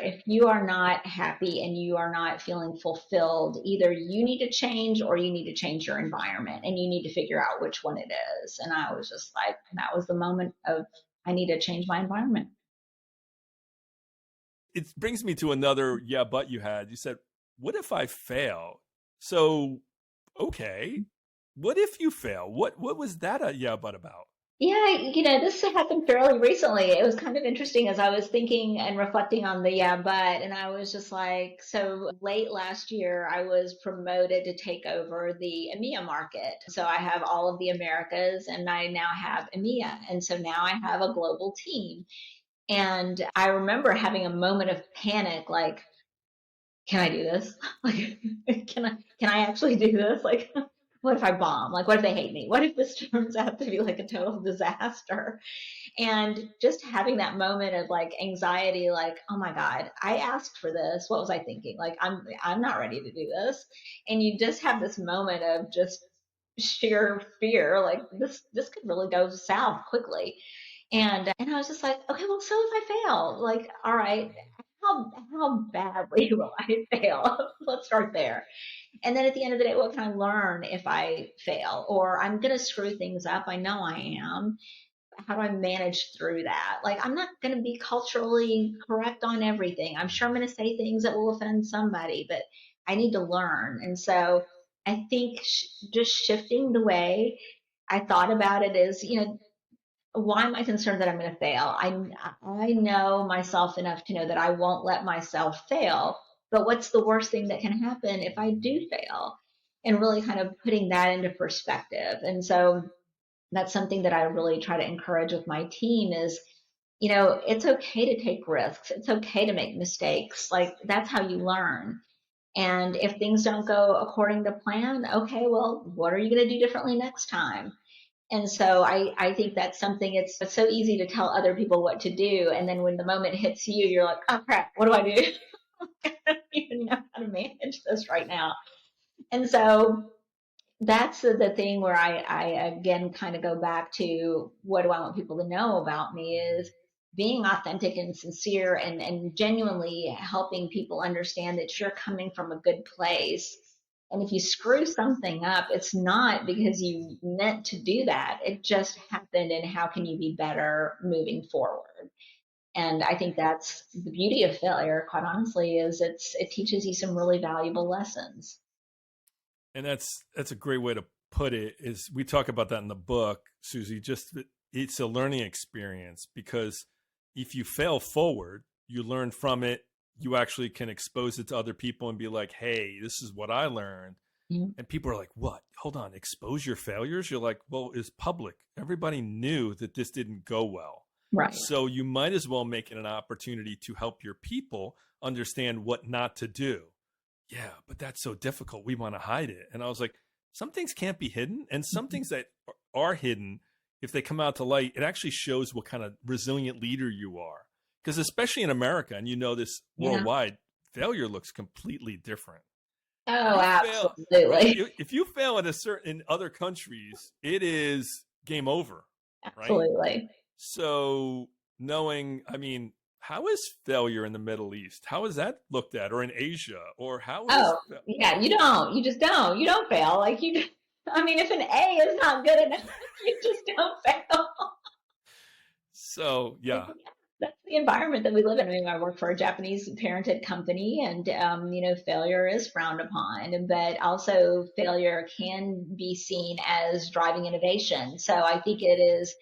If you are not happy and you are not feeling fulfilled, either you need to change or you need to change your environment and you need to figure out which one it is. And I was just like, that was the moment of, I need to change my environment. It brings me to another yeah, but you had. You said, what if I fail? So, okay. What if you fail? What was that a yeah, but about? Yeah, this happened fairly recently. It was kind of interesting as I was thinking and reflecting on the yeah, but, and I was just like, so late last year, I was promoted to take over the EMEA market. So I have all of the Americas and I now have EMEA. And so now I have a global team. And I remember having a moment of panic, like, can I do this? Like, can I actually do this? Like, what if I bomb? Like, what if they hate me? What if this turns out to be like a total disaster? And just having that moment of like anxiety, like, oh my God, I asked for this. What was I thinking? Like, I'm not ready to do this. And you just have this moment of just sheer fear, like this could really go south quickly. And I was just like, okay, well, so if I fail, like, all right, how badly will I fail? Let's start there. And then at the end of the day, what can I learn if I fail? Or I'm going to screw things up. I know I am. How do I manage through that? Like, I'm not going to be culturally correct on everything. I'm sure I'm going to say things that will offend somebody, but I need to learn. And so I think just shifting the way I thought about it is, why am I concerned that I'm going to fail? I know myself enough to know that I won't let myself fail. But what's the worst thing that can happen if I do fail? And really kind of putting that into perspective. And so that's something that I really try to encourage with my team is, it's okay to take risks. It's okay to make mistakes. Like that's how you learn. And if things don't go according to plan, okay, well, what are you going to do differently next time? And so I think that's something it's so easy to tell other people what to do. And then when the moment hits you, you're like, oh crap, what do I do? I don't even know how to manage this right now. And so that's the thing where I again kind of go back to what do I want people to know about me is being authentic and sincere and genuinely helping people understand that you're coming from a good place. And if you screw something up, it's not because you meant to do that. It just happened, and how can you be better moving forward? And I think that's the beauty of failure, quite honestly, is it teaches you some really valuable lessons. And that's a great way to put it. Is we talk about that in the book, Susie. Just it's a learning experience because if you fail forward, you learn from it. You actually can expose it to other people and be like, "Hey, this is what I learned." Mhm. And people are like, "What? Hold on, expose your failures?" You're like, "Well, it's public. Everybody knew that this didn't go well." Right. So you might as well make it an opportunity to help your people understand what not to do. Yeah, but that's so difficult. We want to hide it. And I was like, some things can't be hidden. And some Mhm. things that are hidden, if they come out to light, it actually shows what kind of resilient leader you are. Because especially in America, and you know this Yeah. worldwide, failure looks completely different. Oh, You fail, right? absolutely. If you fail in a certain in other countries, it is game over, right? Absolutely. So knowing, I mean, how is failure in the Middle East? How is that looked at, or in Asia, or how is? Oh, yeah, you just don't. You don't fail. Like I mean, if an A is not good enough, you just don't fail. So Like, yeah, yeah, that's the environment that we live in. I mean, I work for a Japanese parented company, and failure is frowned upon, but also failure can be seen as driving innovation. So I think it is,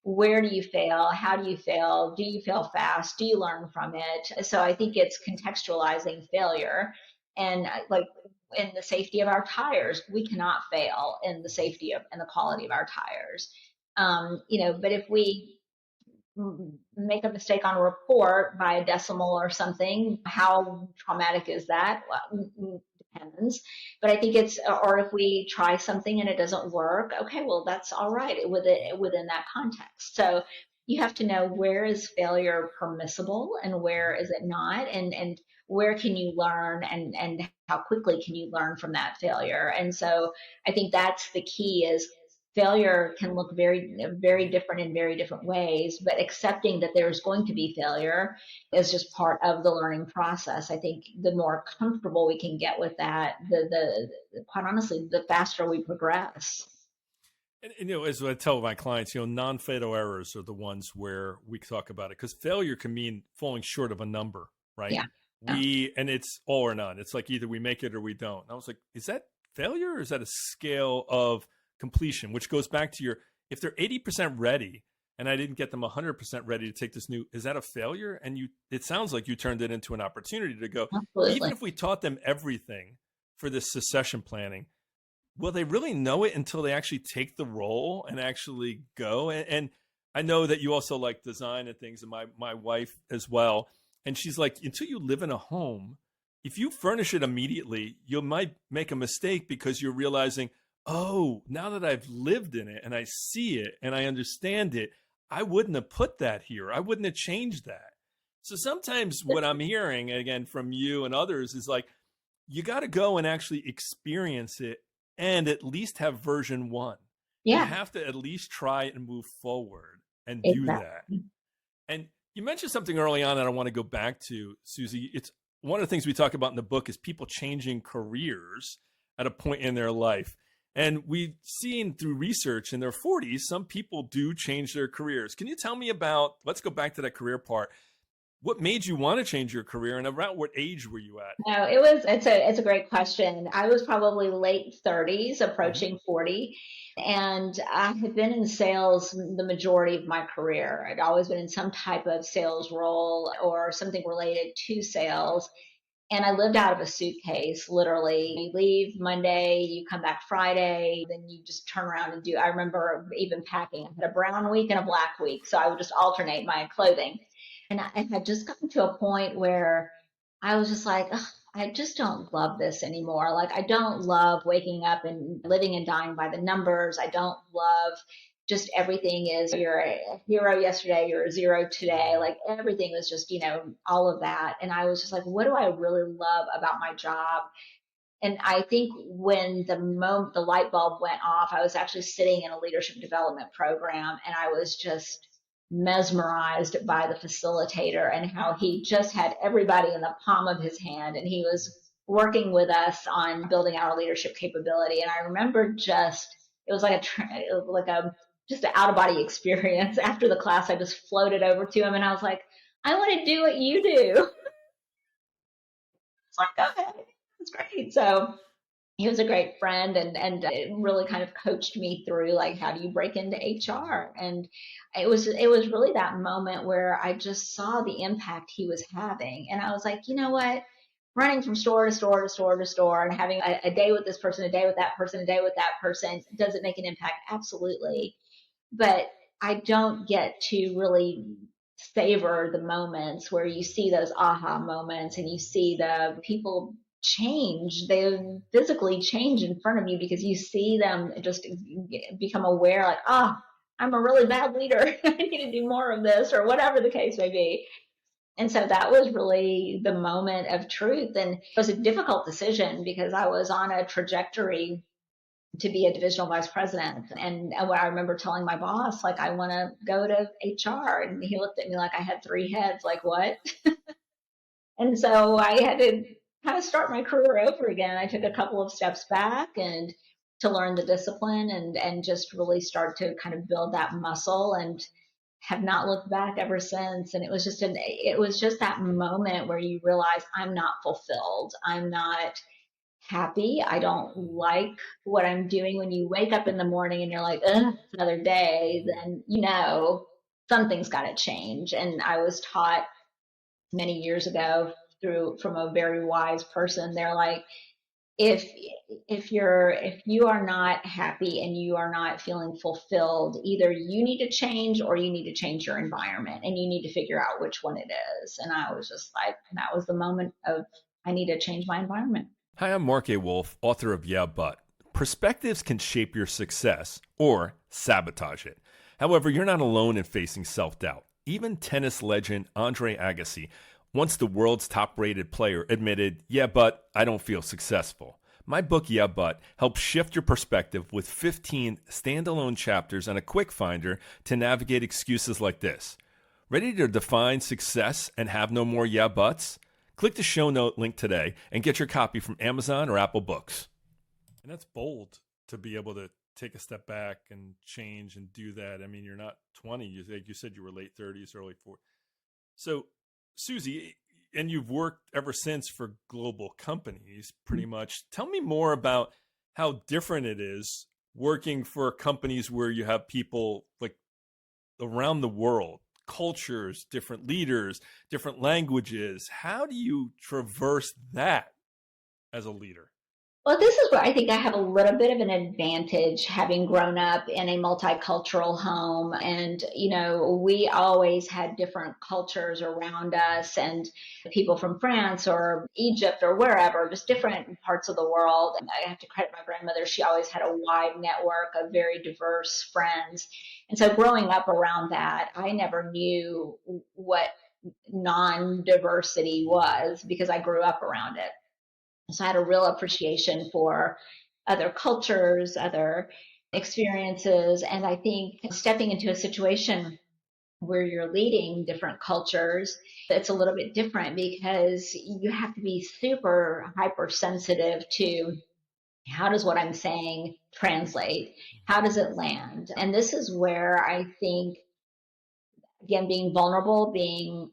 where do you fail? How do you fail? Do you fail fast? Do you learn from it? So I think it's contextualizing failure, and like in the safety of our tires, we cannot fail in the safety of and the quality of our tires. But if we make a mistake on a report by a decimal or something, how traumatic is that? Well, depends. But I think or if we try something and it doesn't work, okay, well, that's all right within that context. So you have to know, where is failure permissible and where is it not, and where can you learn, and how quickly can you learn from that failure. And so I think that's the key is failure can look very different in very different ways, but accepting that there's going to be failure is just part of the learning process. I think the more comfortable we can get with that, the quite honestly, the faster we progress. And as I tell my clients, non-fatal errors are the ones where we talk about it, because failure can mean falling short of a number, right? Yeah. Yeah. And it's all or none. It's like either we make it or we don't. And I was like, is that failure, or is that a scale of completion? Which goes back to if they're 80% ready and I didn't get them 100% ready to take this new, is that a failure? And it sounds like you turned it into an opportunity to go, even Absolutely. if we taught them everything for this succession planning, will they really know it until they actually take the role and actually go? And I know that you also like design and things, and my wife as well. And she's like, until you live in a home, if you furnish it immediately, you might make a mistake because you're realizing, oh, now that I've lived in it and I see it and I understand it, I wouldn't have put that here. I wouldn't have changed that. So sometimes what I'm hearing again from you and others is like, you got to go and actually experience it and at least have version 1. You Yeah, have to at least try and move forward and do that. exactly. And you mentioned something early on that I want to go back to, Susie. It's one of the things we talk about in the book is people changing careers at a point in their life. And we've seen through research in their 40s, some people do change their careers. Can you tell me about, let's go back to that career part. What made you want to change your career, and around what age were you at? No, it's a great question. I was probably late 30s, Mm-hmm. approaching 40, and I had been in sales the majority of my career. I'd always been in some type of sales role or something related to sales. And I lived out of a suitcase, literally. You leave Monday, you come back Friday, then you just turn around and do. I remember even packing. I had a brown week and a black week, so I would just alternate my clothing. And I had just gotten to a point where I was just like, ugh, I just don't love this anymore. Like, I don't love waking up and living and dying by the numbers. I don't love just everything is you're a hero yesterday, you're a zero today. Like, everything was just, all of that. And I was just like, what do I really love about my job? And I think when the light bulb went off, I was actually sitting in a leadership development program, and I was just mesmerized by the facilitator and how he just had everybody in the palm of his hand, and he was working with us on building our leadership capability. And I remember just it was like it was like a just an out of body experience. After the class, I just floated over to him and I was like, I want to do what you do. It's like, okay, that's great. So he was a great friend, and it really kind of coached me through like, how do you break into HR? And it was really that moment where I just saw the impact he was having, and I was like, you know what, running from store to store to store to store and having a day with this person, a day with that person, a day with that person, does it make an impact? Absolutely. But I don't get to really savor the moments where you see those aha moments and you see the people change. They physically change in front of you because you see them just become aware, like, I'm a really bad leader. I need to do more of this, or whatever the case may be. And so that was really the moment of truth. And it was a difficult decision because I was on a trajectory to be a divisional vice president. And what I remember telling my boss, like, I want to go to HR. And he looked at me like I had three heads, like, what? And so I had to kind of start my career over again. I took a couple of steps back and to learn the discipline and just really start to kind of build that muscle, and have not looked back ever since. And it was just that moment where you realize, I'm not fulfilled. I'm not happy. I don't like what I'm doing. When you wake up in the morning and you're like, ugh, it's another day, then something's got to change. And I was taught many years ago from a very wise person. They're like, if if you are not happy and you are not feeling fulfilled, either you need to change or you need to change your environment, and you need to figure out which one it is. And I was just like, that was the moment of, I need to change my environment. Hi, I'm Marc A. Wolf, author of Yeah, But. Perspectives can shape your success or sabotage it. However, you're not alone in facing self-doubt. Even tennis legend Andre Agassi, once the world's top-rated player, admitted, yeah, but I don't feel successful. My book, Yeah But, helps shift your perspective with 15 standalone chapters and a quick finder to navigate excuses like this. Ready to define success and have no more yeah buts? Click the show note link today and get your copy from Amazon or Apple Books. And that's bold to be able to take a step back and change and do that. I mean, you're not 20. Like you said, you were late 30s, early 40s. So, Susie, and you've worked ever since for global companies, pretty much. Tell me more about how different it is working for companies where you have people like around the world, cultures, different leaders, different languages. How do you traverse that as a leader? Well, this is where I think I have a little bit of an advantage having grown up in a multicultural home. And, we always had different cultures around us and people from France or Egypt or wherever, just different parts of the world. And I have to credit my grandmother. She always had a wide network of very diverse friends. And so growing up around that, I never knew what non-diversity was because I grew up around it. So I had a real appreciation for other cultures, other experiences. And I think stepping into a situation where you're leading different cultures, it's a little bit different because you have to be super hypersensitive to how does what I'm saying translate? How does it land? And this is where I think, again, being vulnerable, being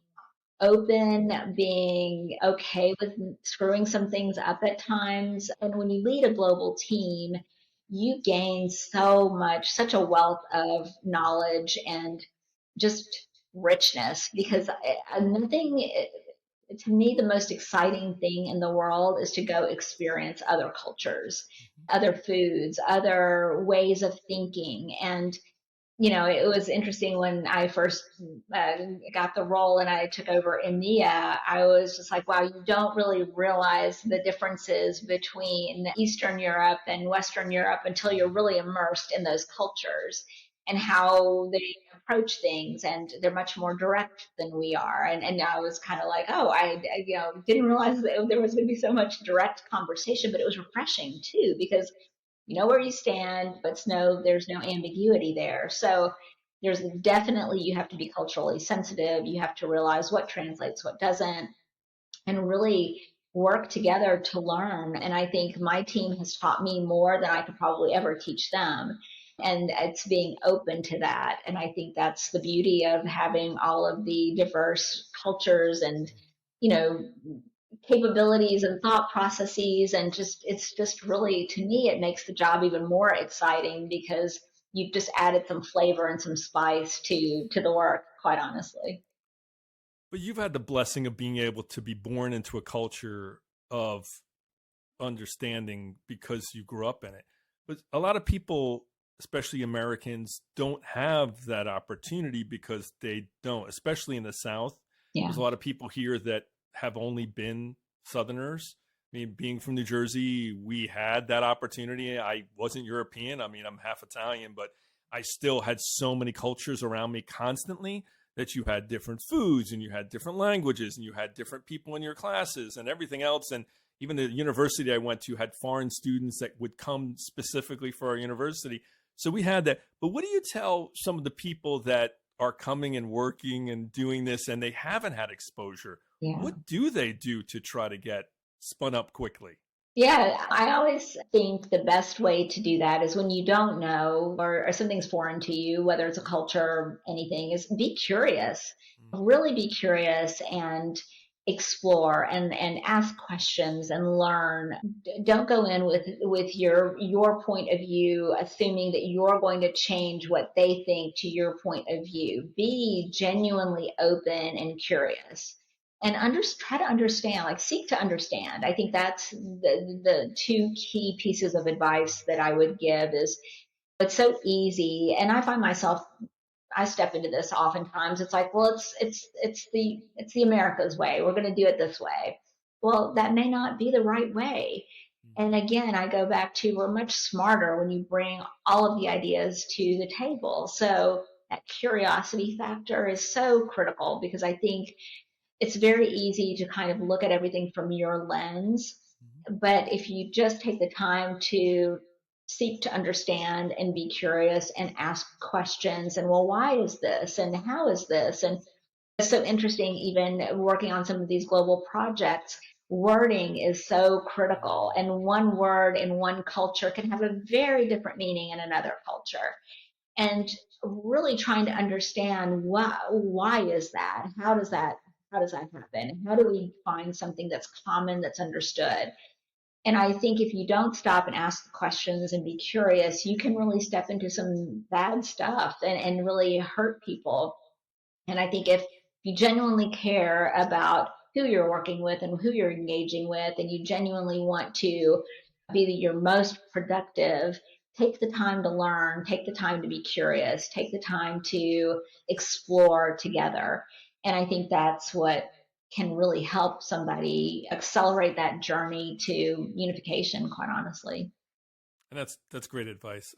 open, being okay with screwing some things up at times. And when you lead a global team, you gain so much, such a wealth of knowledge and just richness because nothing, to me, the most exciting thing in the world is to go experience other cultures, other foods, other ways of thinking. And it was interesting when I first got the role and I took over EMEA. I was just like, wow, you don't really realize the differences between Eastern Europe and Western Europe until you're really immersed in those cultures and how they approach things. And they're much more direct than we are. And I was kind of like, oh, I didn't realize that there was going to be so much direct conversation, but it was refreshing too, because you know where you stand, but there's no ambiguity there. So there's definitely, you have to be culturally sensitive. You have to realize what translates, what doesn't, and really work together to learn. And I think my team has taught me more than I could probably ever teach them. And it's being open to that. And I think that's the beauty of having all of the diverse cultures and, you know, capabilities and thought processes, and just it's just really, to me, it makes the job even more exciting because you've just added some flavor and some spice to the work, quite honestly. But you've had the blessing of being able to be born into a culture of understanding because you grew up in it. But a lot of people, especially Americans, don't have that opportunity because they don't, especially in the South. Yeah. There's a lot of people here that have only been Southerners. I mean, being from New Jersey, we had that opportunity. I wasn't European. I mean, I'm half Italian, but I still had so many cultures around me constantly that you had different foods and you had different languages and you had different people in your classes and everything else. And even the university I went to had foreign students that would come specifically for our university. So we had that. But what do you tell some of the people that are coming and working and doing this and they haven't had exposure? Yeah. What do they do to try to get spun up quickly? Yeah, I always think the best way to do that is when you don't know, or something's foreign to you, whether it's a culture or anything, is be curious. Really be curious and explore and ask questions and learn. Don't go in with your point of view, assuming that you're going to change what they think to your point of view. Be genuinely open and curious and try to understand, like seek to understand. I think that's the two key pieces of advice that I would give. Is it's so easy, and I find myself, I step into this oftentimes. It's like, well, it's the America's way. We're going to do it this way. Well, that may not be the right way. And again, I go back to, we're much smarter when you bring all of the ideas to the table. So that curiosity factor is so critical, because I think it's very easy to kind of look at everything from your lens But if you just take the time to seek to understand and be curious and ask questions and, well, why is this? And how is this? And it's so interesting, even working on some of these global projects, wording is so critical. And one word in one culture can have a very different meaning in another culture. And really trying to understand why is that? How does that happen? How do we find something that's common, that's understood? And I think if you don't stop and ask the questions and be curious, you can really step into some bad stuff and really hurt people. And I think if you genuinely care about who you're working with and who you're engaging with, and you genuinely want to be your most productive, take the time to learn, take the time to be curious, take the time to explore together. And I think that's what can really help somebody accelerate that journey to unification, quite honestly. And that's great advice.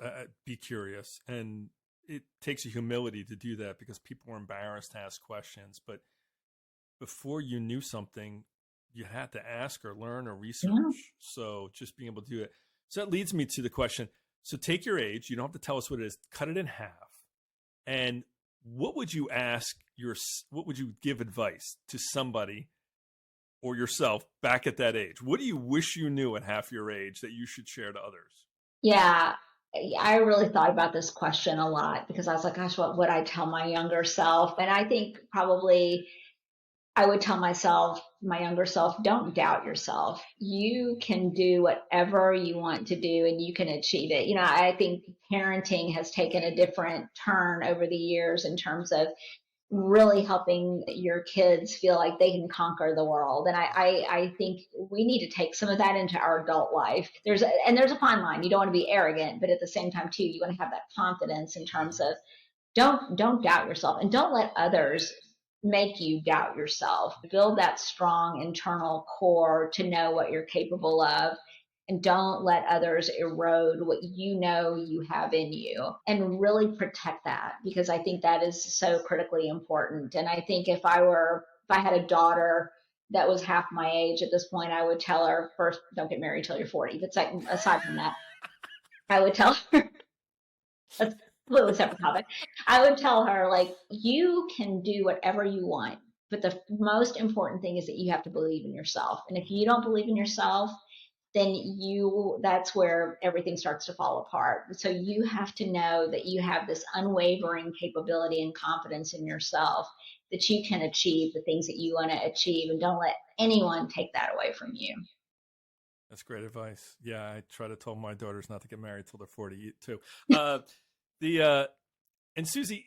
Be curious, and it takes a humility to do that because people are embarrassed to ask questions. But before you knew something, you had to ask or learn or Yeah. research. So just being able to do it. So that leads me to the question. So take your age. You don't have to tell us what it is. Cut it in half. And what would you ask your? What would you give advice to somebody or yourself back at that age? What do you wish you knew at half your age that you should share to others? Yeah, I really thought about this question a lot because I was like, gosh, what would I tell my younger self? And I think probably I would tell myself, my younger self, don't doubt yourself. You can do whatever you want to do and you can achieve it. I think parenting has taken a different turn over the years in terms of really helping your kids feel like they can conquer the world. And I think we need to take some of that into our adult life. There's a fine line. You don't want to be arrogant, but at the same time too, you want to have that confidence in terms of don't doubt yourself and don't let others make you doubt yourself. Build that strong internal core to know what you're capable of, and don't let others erode what you know you have in you, and really protect that, because I think that is so critically important. And I think if I had a daughter that was half my age at this point, I would tell her, first, don't get married till you're 40. But aside from that, I would tell her, that's a completely separate topic. I would tell her, like, you can do whatever you want, but the most important thing is that you have to believe in yourself. And if you don't believe in yourself, then that's where everything starts to fall apart. So you have to know that you have this unwavering capability and confidence in yourself, that you can achieve the things that you want to achieve, and don't let anyone take that away from you. That's great advice. Yeah, I try to tell my daughters not to get married till they're 40 too. The and Susie,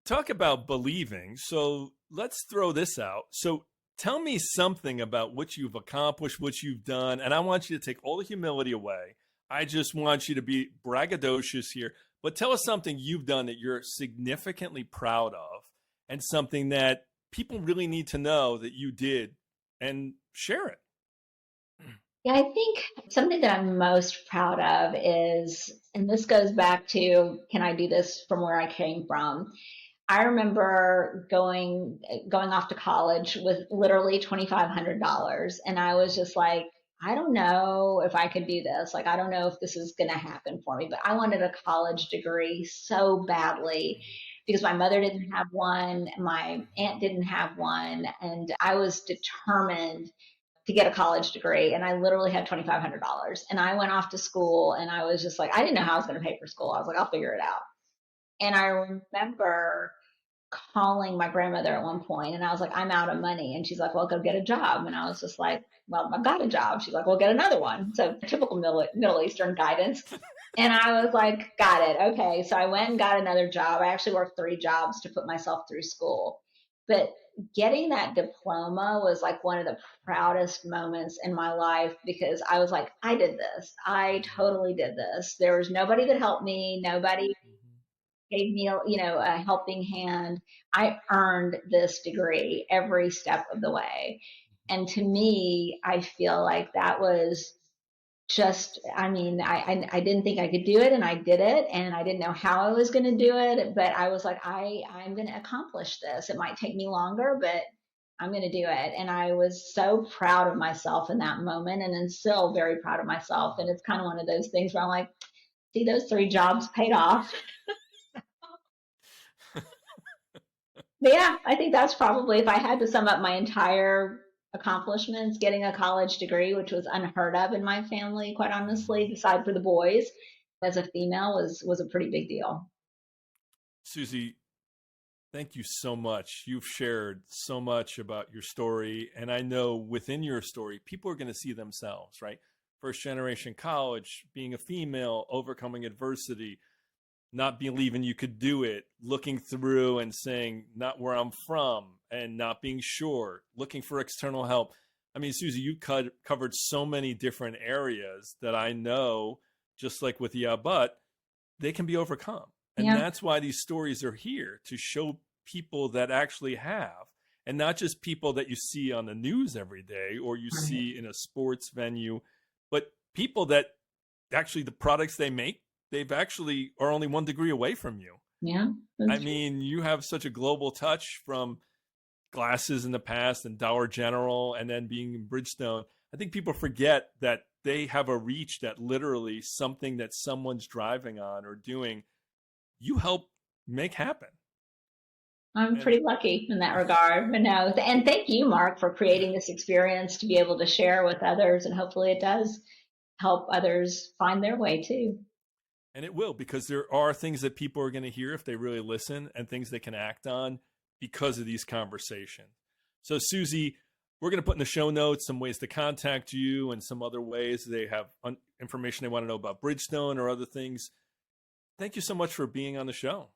talk about believing. So let's throw this out. So tell me something about what you've accomplished, what you've done, and I want you to take all the humility away. I just want you to be braggadocious here, but tell us something you've done that you're significantly proud of, and something that people really need to know that you did, and share it. Yeah, I think something that I'm most proud of is, and this goes back to, can I do this from where I came from? I remember going off to college with literally $2,500, and I was just like, I don't know if I could do this. Like, I don't know if this is going to happen for me. But I wanted a college degree so badly because my mother didn't have one, my aunt didn't have one, and I was determined to get a college degree. And I literally had $2,500, and I went off to school, and I was just like, I didn't know how I was going to pay for school. I was like, I'll figure it out. And I remember calling my grandmother at one point, and I was like, I'm out of money. And she's like, well, go get a job. And I was just like, well, I've got a job. She's like, well, get another one. So typical Middle Eastern guidance. And I was like, got it. Okay. So I went and got another job. I actually worked 3 jobs to put myself through school. But getting that diploma was like one of the proudest moments in my life, because I was like, I did this. I totally did this. There was nobody that helped me. Nobody gave me a helping hand. I earned this degree every step of the way. And to me, I feel like that was just, I mean, I didn't think I could do it, and I did it, and I didn't know how I was going to do it, but I was like, I'm going to accomplish this. It might take me longer, but I'm going to do it. And I was so proud of myself in that moment, and I'm still very proud of myself. And it's kind of one of those things where I'm like, see, those 3 jobs paid off. But yeah, I think that's probably, if I had to sum up my entire accomplishments, getting a college degree, which was unheard of in my family, quite honestly, aside for the boys, as a female was a pretty big deal. Susie, thank you so much. You've shared so much about your story. And I know within your story, people are going to see themselves, right? First generation college, being a female, overcoming adversity, not believing you could do it, looking through and saying, not where I'm from, and not being sure, looking for external help. I mean, Susie, you covered so many different areas that I know, just like with Yeah, but they can be overcome. And Yeah. that's why these stories are here, to show people that actually have, and not just people that you see on the news every day or you Right. see in a sports venue, but people that actually the products they make, they've actually are only 1 degree away from you. Yeah. I That's true. mean, you have such a global touch from glasses in the past and Dollar General and then being in Bridgestone. I think people forget that they have a reach that literally something that someone's driving on or doing, you help make happen. I'm And pretty lucky in that regard. But no, and thank you, Mark, for creating this experience to be able to share with others. And hopefully it does help others find their way too. and it will, because there are things that people are going to hear if they really listen, and things they can act on because of these conversations. So, Susie, we're going to put in the show notes some ways to contact you and some other ways they have information they want to know about Bridgestone or other things. Thank you so much for being on the show.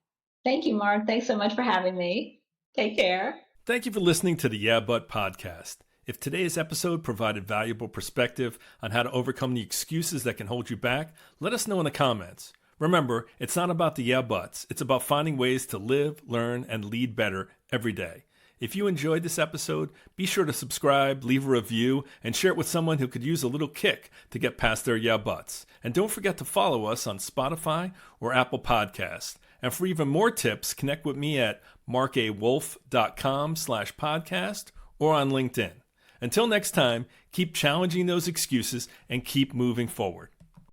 Thank you, Mark. Thanks so much for having me. Take care. Thank you for listening to the Yeah But podcast. If today's episode provided valuable perspective on how to overcome the excuses that can hold you back, let us know in the comments. Remember, it's not about the yeah buts. It's about finding ways to live, learn, and lead better every day. If you enjoyed this episode, be sure to subscribe, leave a review, and share it with someone who could use a little kick to get past their yeah buts. And don't forget to follow us on Spotify or Apple Podcasts. And for even more tips, connect with me at marcawolf.com/podcast or on LinkedIn. Until next time, keep challenging those excuses and keep moving forward.